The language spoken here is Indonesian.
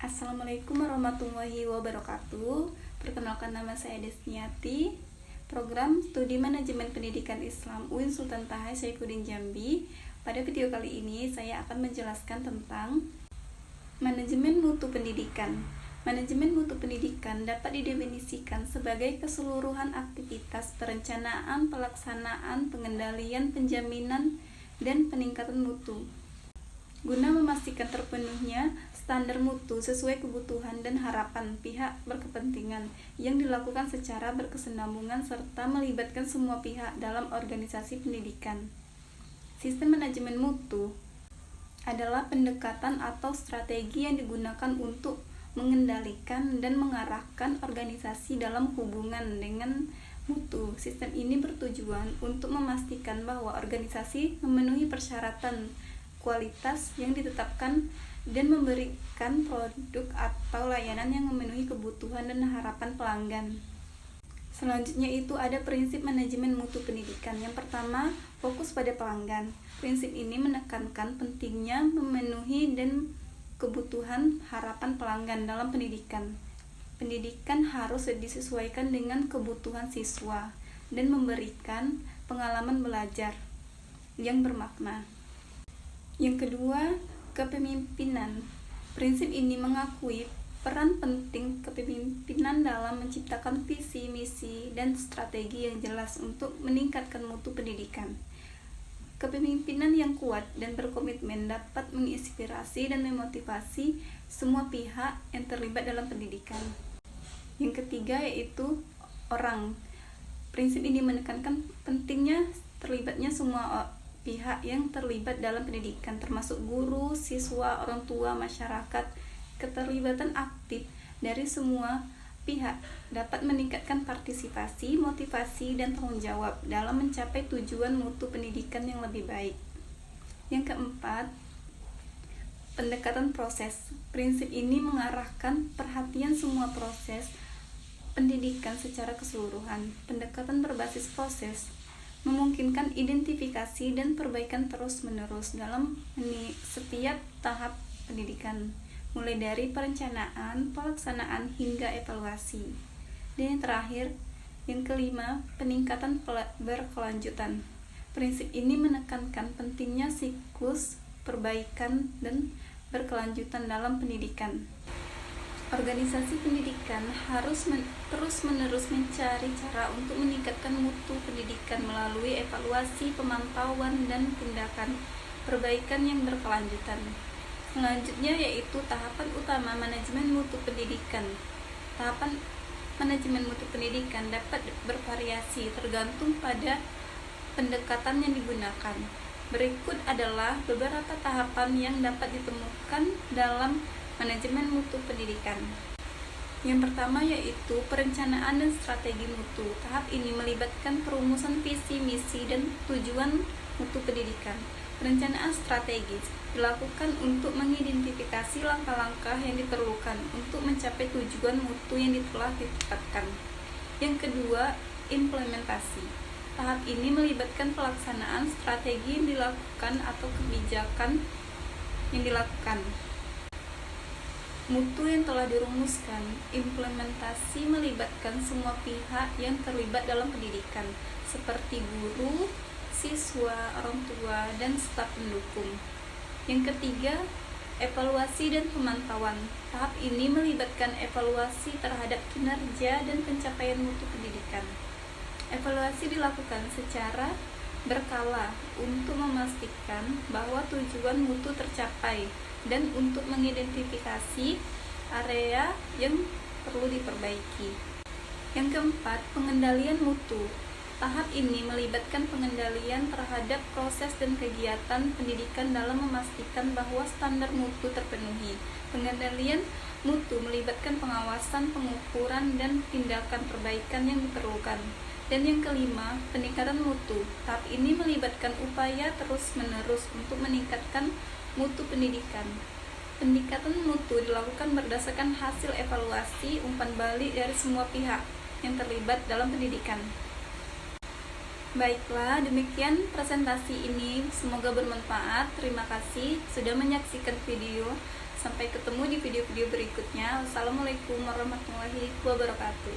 Assalamualaikum warahmatullahi wabarakatuh. Perkenalkan, nama saya Desniati, program Studi Manajemen Pendidikan Islam UIN Sultan Taha Saifuddin Jambi. Pada video kali ini saya akan menjelaskan tentang manajemen mutu pendidikan. Manajemen mutu pendidikan dapat didefinisikan sebagai keseluruhan aktivitas perencanaan, pelaksanaan, pengendalian, penjaminan, dan peningkatan mutu guna memastikan terpenuhnya standar mutu sesuai kebutuhan dan harapan pihak berkepentingan yang dilakukan secara berkesinambungan serta melibatkan semua pihak dalam organisasi pendidikan. Sistem manajemen mutu adalah pendekatan atau strategi yang digunakan untuk mengendalikan dan mengarahkan organisasi dalam hubungan dengan mutu. Sistem ini bertujuan untuk memastikan bahwa organisasi memenuhi persyaratan kualitas yang ditetapkan dan memberikan produk atau layanan yang memenuhi kebutuhan dan harapan pelanggan. Selanjutnya itu ada prinsip manajemen mutu pendidikan. Yang pertama, fokus pada pelanggan. Prinsip ini menekankan pentingnya memenuhi dan kebutuhan harapan pelanggan dalam pendidikan. Pendidikan harus disesuaikan dengan kebutuhan siswa dan memberikan pengalaman belajar yang bermakna. Yang kedua, kepemimpinan. Prinsip ini mengakui peran penting kepemimpinan dalam menciptakan visi, misi, dan strategi yang jelas untuk meningkatkan mutu pendidikan. Kepemimpinan yang kuat dan berkomitmen dapat menginspirasi dan memotivasi semua pihak yang terlibat dalam pendidikan. Yang ketiga yaitu orang. Prinsip ini menekankan pentingnya terlibatnya semua pihak yang terlibat dalam pendidikan, termasuk guru, siswa, orang tua, masyarakat. Keterlibatan aktif dari semua pihak dapat meningkatkan partisipasi, motivasi, dan tanggung jawab dalam mencapai tujuan mutu pendidikan yang lebih baik. Yang keempat, pendekatan proses. Prinsip ini mengarahkan perhatian semua proses pendidikan secara keseluruhan. Pendekatan berbasis proses memungkinkan identifikasi dan perbaikan terus-menerus dalam setiap tahap pendidikan, mulai dari perencanaan, pelaksanaan, hingga evaluasi. Dan yang terakhir, yang kelima, peningkatan berkelanjutan. Prinsip ini menekankan pentingnya siklus perbaikan dan berkelanjutan dalam pendidikan. Organisasi pendidikan harus terus-menerus mencari cara untuk meningkatkan mutu pendidikan melalui evaluasi, pemantauan, dan tindakan perbaikan yang berkelanjutan. Selanjutnya yaitu tahapan utama manajemen mutu pendidikan. Tahapan manajemen mutu pendidikan dapat bervariasi tergantung pada pendekatan yang digunakan. Berikut adalah beberapa tahapan yang dapat ditemukan dalam manajemen mutu pendidikan. Yang pertama yaitu perencanaan dan strategi mutu. Tahap ini melibatkan perumusan visi, misi, dan tujuan mutu pendidikan. Perencanaan strategis dilakukan untuk mengidentifikasi langkah-langkah yang diperlukan untuk mencapai tujuan mutu yang telah ditetapkan. Yang kedua, implementasi. Tahap ini melibatkan pelaksanaan strategi yang dilakukan atau kebijakan yang dilakukan. Mutu yang telah dirumuskan. Implementasi melibatkan semua pihak yang terlibat dalam pendidikan, seperti guru, siswa, orang tua, dan staf pendukung. Yang ketiga, evaluasi dan pemantauan. Tahap ini melibatkan evaluasi terhadap kinerja dan pencapaian mutu pendidikan. Evaluasi dilakukan secara berkala untuk memastikan bahwa tujuan mutu tercapai dan untuk mengidentifikasi area yang perlu diperbaiki. Yang keempat, pengendalian mutu. Tahap ini melibatkan pengendalian terhadap proses dan kegiatan pendidikan dalam memastikan bahwa standar mutu terpenuhi. Pengendalian mutu melibatkan pengawasan, pengukuran, dan tindakan perbaikan yang diperlukan. Dan yang kelima, peningkatan mutu. Tahap ini melibatkan upaya terus-menerus untuk meningkatkan mutu pendidikan. Peningkatan mutu dilakukan berdasarkan hasil evaluasi umpan balik dari semua pihak yang terlibat dalam pendidikan. Baiklah, demikian presentasi ini. Semoga bermanfaat. Terima kasih sudah menyaksikan video. Sampai ketemu di video-video berikutnya. Wassalamualaikum warahmatullahi wabarakatuh.